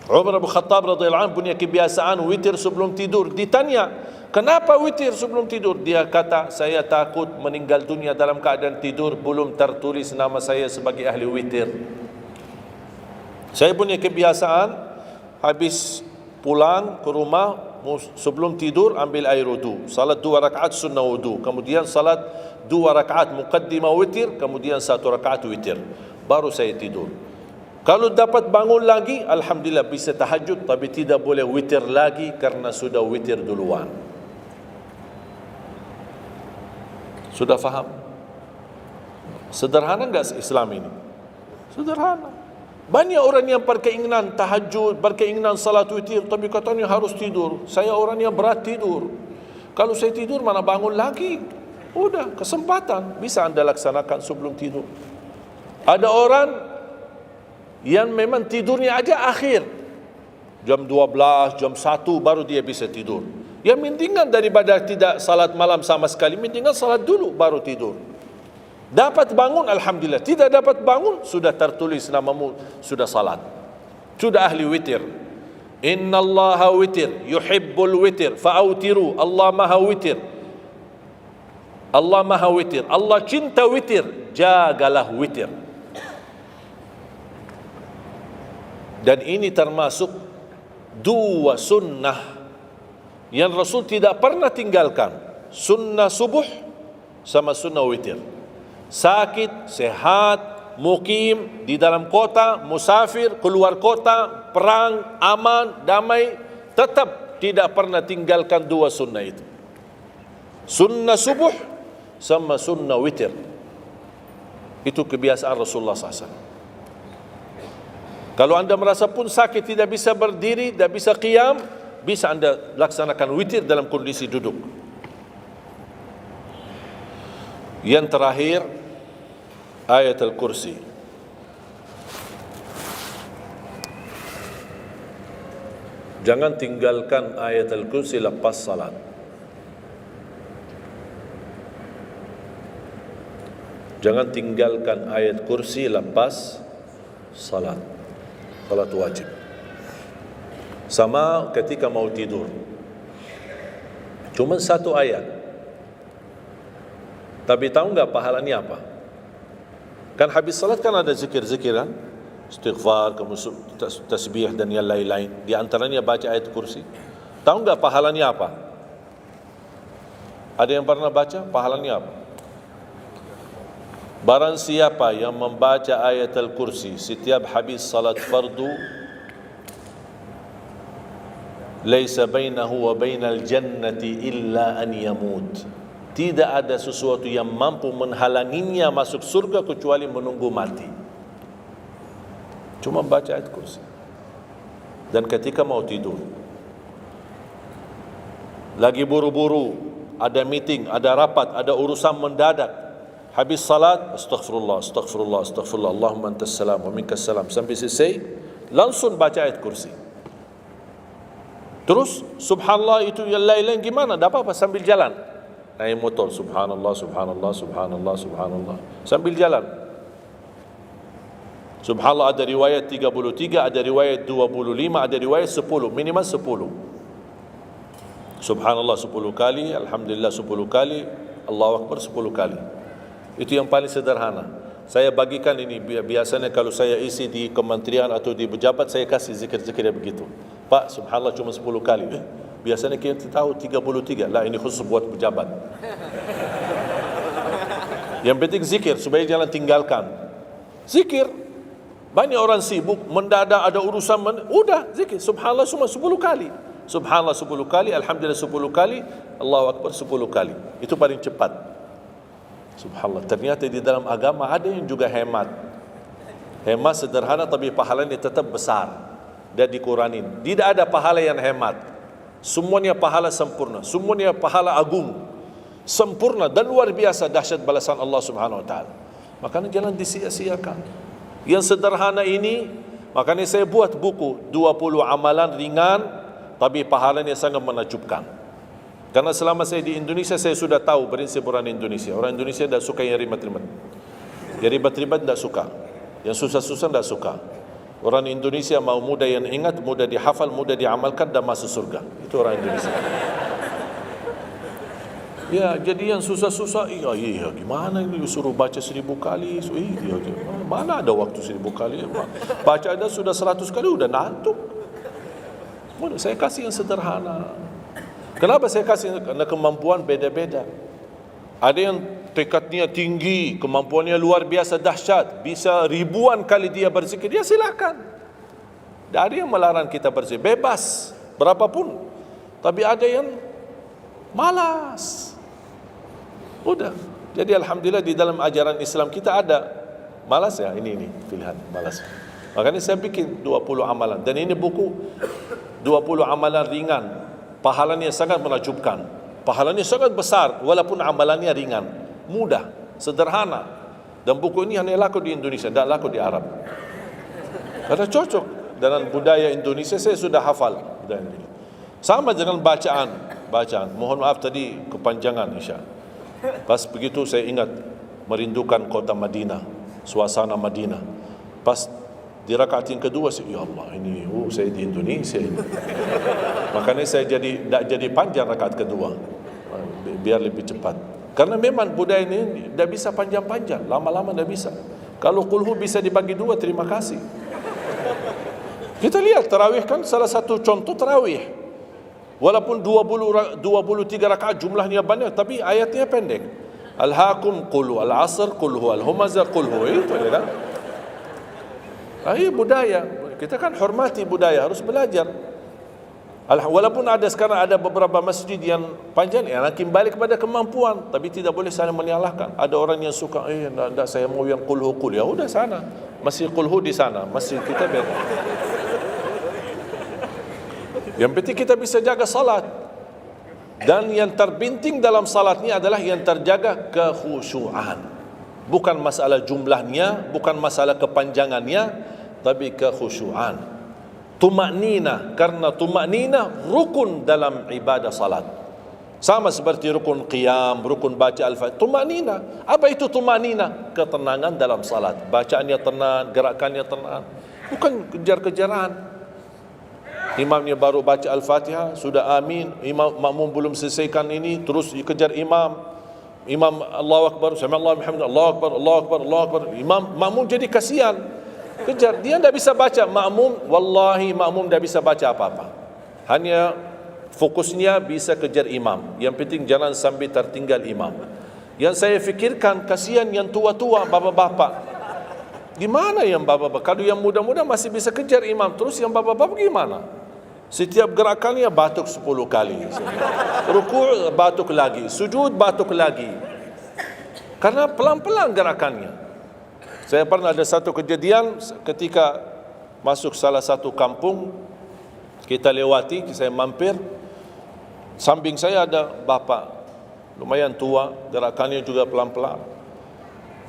Umar bin Khattab radhiyallahu anhu punya kebiasaan witir sebelum tidur. Ditanya, kenapa witir sebelum tidur? Dia kata, saya takut meninggal dunia dalam keadaan tidur, belum tertulis nama saya sebagai ahli witir. Saya punya kebiasaan, habis pulang ke rumah, sebelum tidur ambil air wudu, salat 2 rakaat sunnah wudu, kemudian salat 2 rakaat muqaddimah witir, kemudian 1 rakaat witir, baru saya tidur. Kalau dapat bangun lagi, alhamdulillah bisa tahajud, tapi tidak boleh witir lagi karena sudah witir duluan. Sudah faham? Sederhana enggak Islam ini? Sederhana. Banyak orang yang berkeinginan tahajud, berkeinginan salat witir, tapi katanya harus tidur. Saya orang yang berat tidur. Kalau saya tidur mana bangun lagi? Udah, kesempatan bisa anda laksanakan sebelum tidur. Ada orang yang memang tidurnya aja akhir, jam 12, jam 1 baru dia bisa tidur. Ya mendingan daripada tidak salat malam sama sekali, mendingan salat dulu baru tidur. Dapat bangun alhamdulillah, tidak dapat bangun sudah tertulis namamu sudah salat, sudah ahli witir. Innallaha witir yuhibbul witir fa'autiru. Allah maha witir, Allah maha witir, Allah cinta witir, jagalah witir. Dan ini termasuk 2 sunnah yang Rasul tidak pernah tinggalkan, sunnah subuh sama sunnah witir. Sakit, sehat, mukim, di dalam kota, musafir, keluar kota, perang, aman, damai, tetap tidak pernah tinggalkan 2 sunnah itu, sunnah subuh sama sunnah witir. Itu kebiasaan Rasulullah SAW. Kalau anda merasa pun sakit, tidak bisa berdiri, tidak bisa qiyam, bisa anda laksanakan witir dalam kondisi duduk. Yang terakhir, ayat al-kursi. Jangan tinggalkan ayat al-kursi lepas salat. Jangan tinggalkan ayat kursi lepas salat. Salat wajib. Sama ketika mau tidur, cuma 1 ayat, tapi tahu enggak pahalanya apa? Kan habis salat kan ada zikir-zikiran, istighfar, kamu tasbih dan yang lain-lain. Di antaranya baca ayat kursi. Tahu enggak pahalanya apa? Ada yang pernah baca pahalanya apa? Barang siapa yang membaca ayat al-kursi setiap habis salat fardu, laisa bainahu wa bainal jannati illa an yamut. Tidak ada sesuatu yang mampu menghalanginya masuk surga kecuali menunggu mati. Cuma baca ayat kursi. Dan ketika mau tidur, lagi buru-buru, ada meeting, ada rapat, ada urusan mendadak, habis salat, astaghfirullah, astaghfirullah, astaghfirullah, Allahumma antas salam wa minkas salam, sampai selesai, langsung baca ayat kursi. Terus subhanallah itu yang lain-lain gimana? Tak apa-apa, sambil jalan. Naik motor, subhanallah, subhanallah, subhanallah, subhanallah, sambil jalan. Subhanallah ada riwayat 33, ada riwayat 25, ada riwayat 10, minimal 10. Subhanallah 10 kali, alhamdulillah 10 kali, Allahu Akbar 10 kali. Itu yang paling sederhana. Saya bagikan ini, biasanya kalau saya isi di kementerian atau di pejabat, saya kasih zikir-zikir begitu. Pak, subhanallah cuma 10 kali. Biasanya kita tahu 33. Lah, ini khusus buat pejabat. Yang penting zikir, supaya jangan tinggalkan. Zikir. Banyak orang sibuk, mendadak ada urusan, udah zikir. Subhanallah cuma 10 kali. Subhanallah 10 kali, alhamdulillah 10 kali, Allahu Akbar 10 kali. Itu paling cepat. Subhanallah. Ternyata di dalam agama ada yang juga hemat. Hemat sederhana tapi pahalanya tetap besar. Dan dikuranin. Tidak ada pahala yang hemat. Semuanya pahala sempurna. Semuanya pahala agung. Sempurna dan luar biasa dahsyat balasan Allah Subhanahu wa taala. Makanya jangan disia-siakan. Yang sederhana ini, makanya saya buat buku 20 amalan ringan tapi pahalanya sangat menakjubkan. Karena selama saya di Indonesia, saya sudah tahu prinsip orang Indonesia. Orang Indonesia tidak suka yang ribet-ribet. Yang ribet-ribet tidak suka. Yang susah-susah tidak suka. Orang Indonesia mau mudah yang ingat, mudah dihafal, mudah diamalkan dan masuk surga. Itu orang Indonesia. Ya, jadi yang susah-susah, iya, gimana ini suruh baca 1000 kali? Iya, mana ada waktu 1000 kali? Baca ada sudah 100 kali, udah ngantuk. Saya kasih yang sederhana. Kenapa saya kasih? Karena kemampuan beda-beda. Ada yang tekadnya tinggi, kemampuannya luar biasa dahsyat, bisa ribuan kali dia berzikir, dia silakan. Tidak ada yang melarang kita berzikir, bebas, berapapun. Tapi ada yang malas. Udah. Jadi alhamdulillah di dalam ajaran Islam kita ada malas ya, ini pilihan malas. Makanya saya bikin 20 amalan. Dan ini buku 20 amalan ringan, pahalanya sangat menakjubkan, pahalanya sangat besar walaupun amalannya ringan, mudah, sederhana. Dan buku ini hanya laku di Indonesia, tidak laku di Arab. Karena cocok dengan budaya Indonesia, saya sudah hafal budaya Indonesia. Sama dengan bacaan. Mohon maaf tadi kepanjangan insya. Pas begitu saya ingat merindukan kota Madinah, suasana Madinah. Pas di rakaat yang kedua, ya Allah, ini saya di Indonesia ini. Makanya saya tidak jadi panjang rakaat kedua, biar lebih cepat. Karena memang budaya ini tidak bisa panjang-panjang, lama-lama tidak bisa. Kalau kulhu bisa dibagi 2, terima kasih. Kita lihat tarawih kan salah satu contoh tarawih. Walaupun 23 rakaat jumlahnya banyak, tapi ayatnya pendek. Al-hakum qul al-asr qul huwal humazah qul huwa, itu ya kan. Ini budaya. Kita kan hormati budaya, harus belajar. Walaupun ada sekarang ada beberapa masjid yang panjang, ya kembali kepada kemampuan, tapi tidak boleh saling menyalahkan. Ada orang yang suka, enggak, saya mau yang qul hu qul, ya udah sana. Masih qul hu di sana, masih kita beda. Yang penting kita bisa jaga salat. Dan yang terpenting dalam salat ini adalah yang terjaga kekhusyuan. Bukan masalah jumlahnya, bukan masalah kepanjangannya, tapi kekhusyuan. Tumaknina, karena tumaknina rukun dalam ibadah salat. Sama seperti rukun qiyam, rukun baca al-fatihah. Tumaknina. Apa itu tumaknina? Ketenangan dalam salat. Bacaannya tenang, gerakannya tenang. Bukan kejar-kejaran. Imamnya baru baca Al-Fatihah, sudah amin, imam makmum belum selesaikan ini, terus dikejar imam. Imam Allahu Akbar, sami Allahu bihamdihi, Allahu Akbar, Allahu Akbar, Allahu Akbar. Imam makmum jadi kasihan. Kejar. Dia tidak bisa baca. Makmum, wallahi makmum tidak bisa baca apa-apa. Hanya fokusnya bisa kejar imam. Yang penting jangan sampai tertinggal imam. Yang saya fikirkan, kasihan yang tua-tua, bapak-bapak. Gimana yang bapak-bapak? Kalau yang muda-muda masih bisa kejar imam, terus yang bapak-bapak gimana? Setiap gerakannya batuk 10 kali. Rukuk batuk lagi, sujud batuk lagi. Karena pelan-pelan gerakannya. Saya pernah ada satu kejadian ketika masuk salah satu kampung, kita lewati, saya mampir, samping saya ada bapak lumayan tua, gerakannya juga pelan-pelan.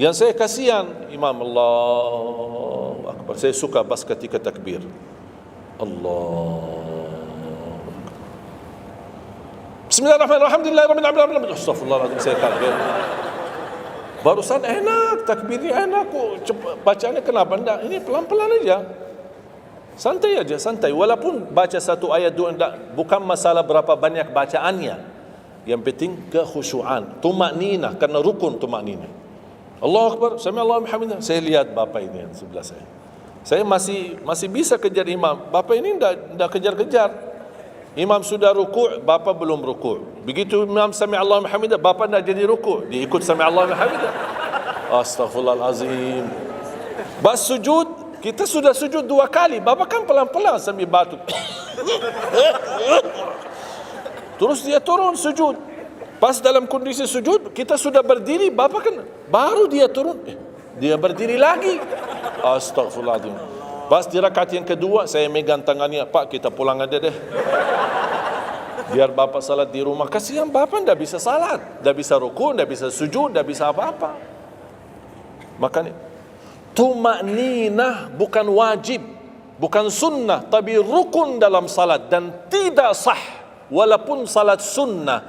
Yang saya kasihan, Imam Allahu Akbar. Saya suka pas ketika takbir. Allah. Bismillahirrahmanirrahim. Alhamdulillahirrahmanirrahim. Astagfirullahaladzim. Saya kaget. Barusan enak, takbirnya enak kok. Bacanya kenapa enggak? Ini pelan-pelan aja. Santai aja, santai. Walaupun baca satu ayat dua enggak, bukan masalah berapa banyak bacaannya. Yang penting kekhusyuan, tumakninah, karena rukun tumakninah. Allahu Akbar, sami Allahu liman hamidah. Saya lihat bapak ini yang sebelah saya. Saya masih bisa kejar imam. Bapak ini enggak kejar-kejar. Imam sudah rukuk, bapak belum rukuk. Begitu imam sami Allahu liman hamidah, bapak enggak jadi rukuk, dia ikut sami Allahu liman hamidah. Astaghfirullahalazim. Bas sujud, kita sudah sujud 2 kali, bapak kan pelan-pelan sambil batuk. Terus dia turun sujud. Pas dalam kondisi sujud, kita sudah berdiri, bapak kan baru dia turun, dia berdiri lagi. Astagfirullahaladzim. Pas di rakaat yang kedua, saya megang tangannya, Pak kita pulang aja deh. Biar bapak salat di rumah. Kasihan bapak tidak bisa salat, tidak bisa rukun, tidak bisa sujud, tidak bisa apa-apa. Makanya tumakninah bukan wajib, bukan sunnah, tapi rukun dalam salat, dan tidak sah. Walaupun salat sunnah,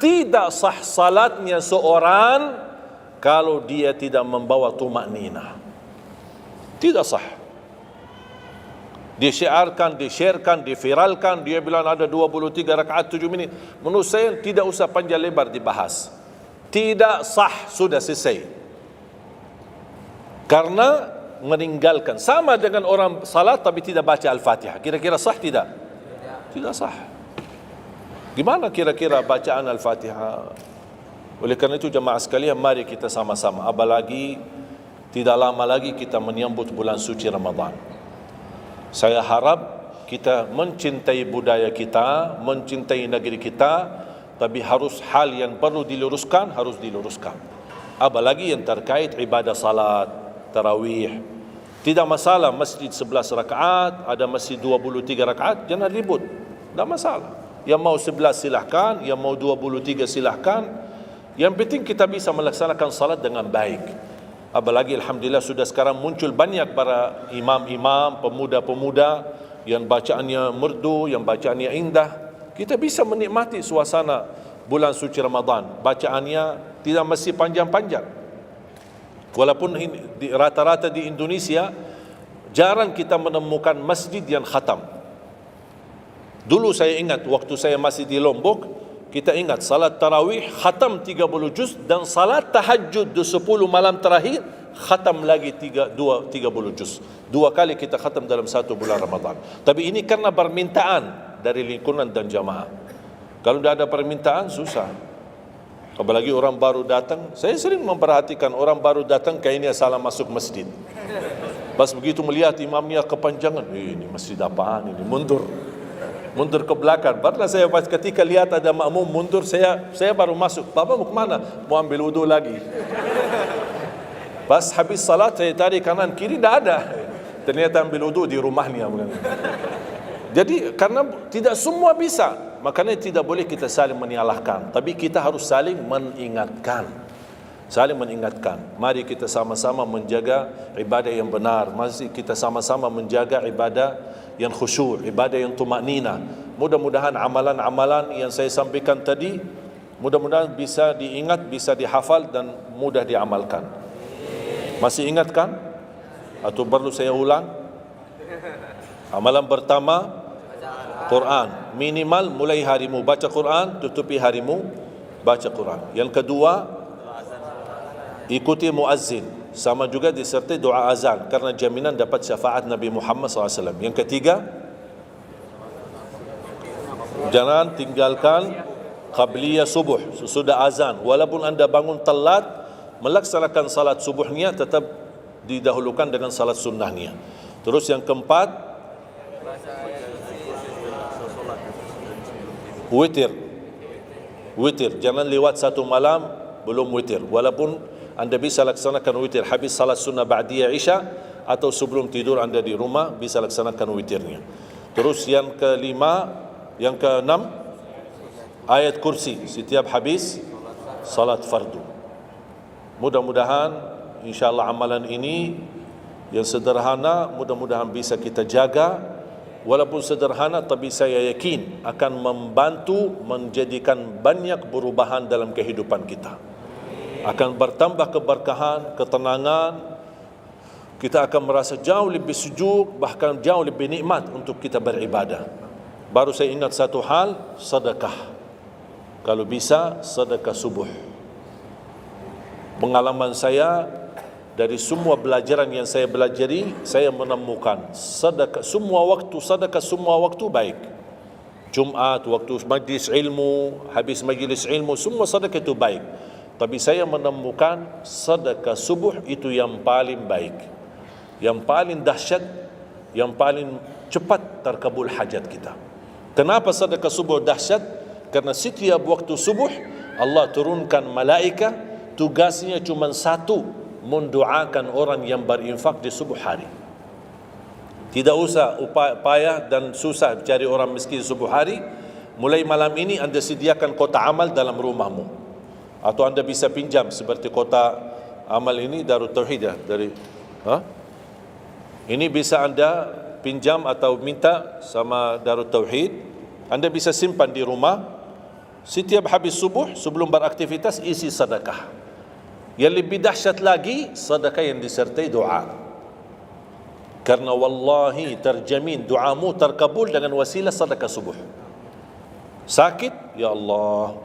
tidak sah salatnya seorang kalau dia tidak membawa tumakninah. Tidak sah. Disyiarkan, disharekan, diviralkan, dia bilang ada 23 rakaat 7 minit. Menurut saya tidak usah panjang lebar dibahas. Tidak sah, sudah selesai. Karena meninggalkan, sama dengan orang salat tapi tidak baca Al-Fatihah. Kira-kira sah tidak? Tidak sah. Gimana kira-kira bacaan Al-Fatihah? Oleh kerana itu jemaah sekalian, mari kita sama-sama, apalagi tidak lama lagi kita menyambut bulan suci Ramadan. Saya harap kita mencintai budaya kita, mencintai negeri kita, tapi harus hal yang perlu diluruskan, harus diluruskan. Apalagi yang terkait ibadah salat, tarawih. Tidak masalah masjid 11 rakaat, ada masjid 23 rakaat, jangan ribut. Tidak masalah. Yang mau 11 silahkan, yang mau 23 silahkan. Yang penting kita bisa melaksanakan salat dengan baik. Apalagi alhamdulillah sudah sekarang muncul banyak para imam-imam, pemuda-pemuda yang bacaannya merdu, yang bacaannya indah. Kita bisa menikmati suasana bulan suci Ramadan. Bacaannya tidak mesti panjang-panjang. Walaupun rata-rata di Indonesia jarang kita menemukan masjid yang khatam. Dulu saya ingat waktu saya masih di Lombok, kita ingat salat tarawih khatam 30 juz, dan salat tahajud 10 malam terakhir khatam lagi 30 juz. 2 kali kita khatam dalam 1 bulan Ramadan. Tapi ini karena permintaan dari lingkungan dan jamaah. Kalau tidak ada permintaan susah. Apalagi orang baru datang. Saya sering memperhatikan orang baru datang kayaknya salah masuk masjid. Pas begitu melihat imamnya kepanjangan, ini masjid apaan ini, mundur ke belakang. Pernah saya pas ketika lihat ada makmum mundur, saya baru masuk. Bapak mau kemana? Mau ambil wudu lagi. Pas habis salat saya tarik kanan kiri, tidak ada. Ternyata ambil wudu di rumahnya. Jadi karena tidak semua bisa, makanya tidak boleh kita saling menyalahkan, tapi kita harus saling mengingatkan. Saling mengingatkan. Mari kita sama-sama menjaga ibadah yang benar. Mari kita sama-sama menjaga ibadah yang khusyuk, ibadah yang tumakninah. Mudah-mudahan amalan-amalan yang saya sampaikan tadi, mudah-mudahan bisa diingat, bisa dihafal dan mudah diamalkan. Masih ingat kan? Atau perlu saya ulang? Amalan pertama, Quran. Minimal mulai harimu baca Quran, tutupi harimu baca Quran. Yang kedua, ikuti muazzin, sama juga disertai doa azan karena jaminan dapat syafaat Nabi Muhammad SAW. Yang ketiga, jangan tinggalkan qabliyah subuh sesudah azan, walaupun anda bangun telat melaksanakan salat subuhnya tetap didahulukan dengan salat sunnahnya. Terus yang keempat, witir, jangan lewat satu malam belum witir, walaupun anda bisa laksanakan witir habis salat sunnah ba'diyah isya atau sebelum tidur anda di rumah bisa laksanakan witirnya. Terus yang keenam, ayat kursi setiap habis salat fardu. Mudah-mudahan insyaAllah amalan ini yang sederhana mudah-mudahan bisa kita jaga, walaupun sederhana tapi saya yakin akan membantu menjadikan banyak perubahan dalam kehidupan kita. Akan bertambah keberkahan, ketenangan, kita akan merasa jauh lebih sejuk, bahkan jauh lebih nikmat untuk kita beribadah. Baru saya ingat satu hal, sedekah. Kalau bisa, sedekah subuh. Pengalaman saya dari semua pelajaran yang saya pelajari, saya menemukan sedekah semua waktu baik. Jumat, waktu majlis ilmu, habis majlis ilmu, semua sedekah itu baik. Tapi saya menemukan sedekah subuh itu yang paling baik, yang paling dahsyat, yang paling cepat terkabul hajat kita. Kenapa sedekah subuh dahsyat? Karena setiap waktu subuh Allah turunkan malaikat, tugasnya cuma satu, mendoakan orang yang berinfak di subuh hari. Tidak usah payah dan susah cari orang miskin subuh hari. Mulai malam ini anda sediakan kotak amal dalam rumahmu, atau anda bisa pinjam seperti kotak amal ini Darut Tauhid ya, ini bisa anda pinjam atau minta sama Darut Tauhid. Anda bisa simpan di rumah. Setiap habis subuh sebelum beraktivitas isi sedekah. Yang lebih dahsyat lagi, sedekah yang disertai doa. Karena wallahi terjamin doamu terkabul dengan wasilah sedekah subuh. Sakit, ya Allah,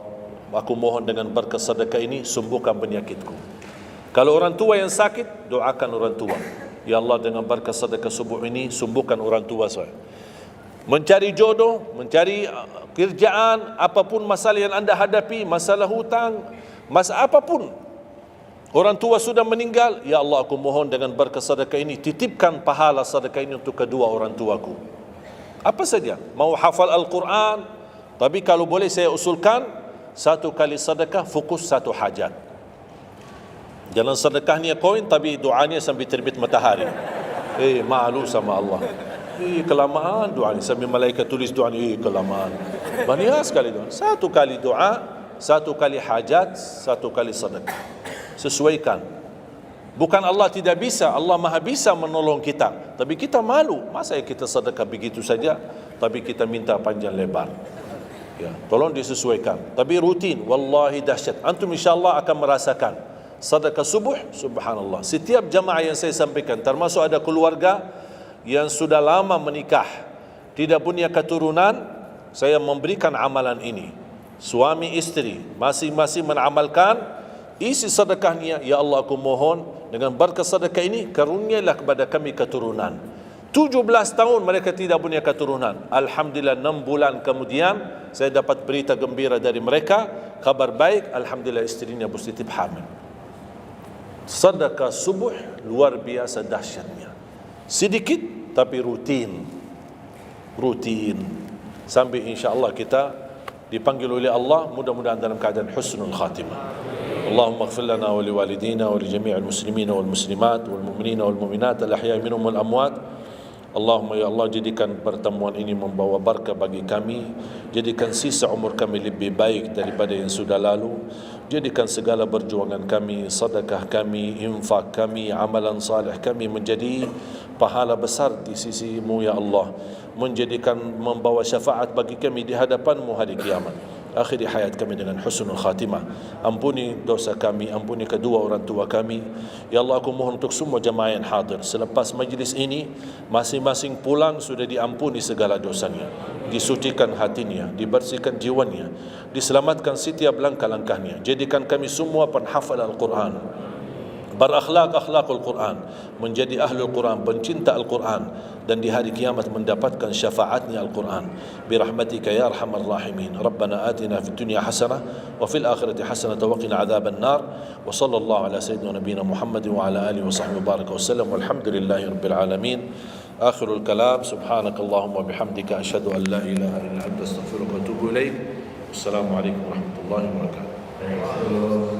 aku mohon dengan berkat sedekah ini sembuhkan penyakitku. Kalau orang tua yang sakit, doakan orang tua. Ya Allah, dengan berkat sedekah subuh ini sembuhkan orang tua saya. Mencari jodoh, mencari kerjaan, apapun masalah yang anda hadapi, masalah hutang, masalah apapun. Orang tua sudah meninggal, ya Allah, aku mohon dengan berkat sedekah ini titipkan pahala sedekah ini untuk kedua orang tuaku. Apa saja, mau hafal Al-Quran, tapi kalau boleh saya usulkan, satu kali sedekah fokus satu hajat. Jangan sedekahnya koin tapi doanya sampai terbit matahari. Malu sama Allah. Kelamaan doa ni, sambil malaikat tulis doa ni, kelamaan. Banyak sekali doa. Satu kali doa, satu kali hajat, satu kali sedekah. Sesuaikan. Bukan Allah tidak bisa, Allah maha bisa menolong kita. Tapi kita malu, masa kita sedekah begitu saja, tapi kita minta panjang lebar. Ya, tolong disesuaikan. Tapi rutin, wallahi dahsyat. Antum insyaAllah akan merasakan sedekah subuh, subhanallah. Setiap jamaah yang saya sampaikan, termasuk ada keluarga yang sudah lama menikah, tidak punya keturunan, saya memberikan amalan ini. Suami istri masing-masing mengamalkan, isi sedekahnya, ya Allah, aku mohon dengan berkat sedekah ini karunialah kepada kami keturunan. 17 tahun mereka tidak punya keturunan. Alhamdulillah 6 bulan kemudian saya dapat berita gembira dari mereka, kabar baik, alhamdulillah istrinya positif hamil. Sedekah subuh luar biasa dahsyatnya. Sedikit tapi rutin sampai insyaAllah kita dipanggil oleh Allah, mudah-mudahan dalam keadaan husnul khatimah. Allahumma ighfir lana wa liwalidina wa li jami'il muslimina wal muslimat wal mu'minina wal mu'minat al ahya'i minhum wal amwat. Allahumma ya Allah, jadikan pertemuan ini membawa barakah bagi kami, jadikan sisa umur kami lebih baik daripada yang sudah lalu, jadikan segala perjuangan kami, sedekah kami, infak kami, amalan salih kami menjadi pahala besar di sisi-Mu ya Allah, menjadikan membawa syafaat bagi kami di hadapan-Mu hari kiamat. Akhiri hayat kami dengan husnul khatimah. Ampuni dosa kami, ampuni kedua orang tua kami. Ya Allah, aku mohon untuk semua jemaah yang hadir, selepas majlis ini masing-masing pulang sudah diampuni segala dosanya, disucikan hatinya, dibersihkan jiwanya, diselamatkan setiap langkah-langkahnya. Jadikan kami semua penghafal Al-Quran, berakhlak akhlakul Quran, menjadi ahlul Quran, pencinta Al-Quran, dan di hari kiamat mendapatkan syafaatnya Al-Quran. Birahmatika ya arhamar rahimin. Rabbana atina fid dunya hasanah wa fil akhirati hasanah wa qina adzaban nar. Wa sallallahu ala sayyidina nabiyina Muhammad wa ala alihi wa sahbihi baraka wasallam. Walhamdulillahi rabbil alamin. Akhirul kalam, subhanakallahumma bihamdika asyhadu an la ilaha illa anta astaghfiruka wa atubu ilaik. Wassalamualaikum warahmatullahi wabarakatuh.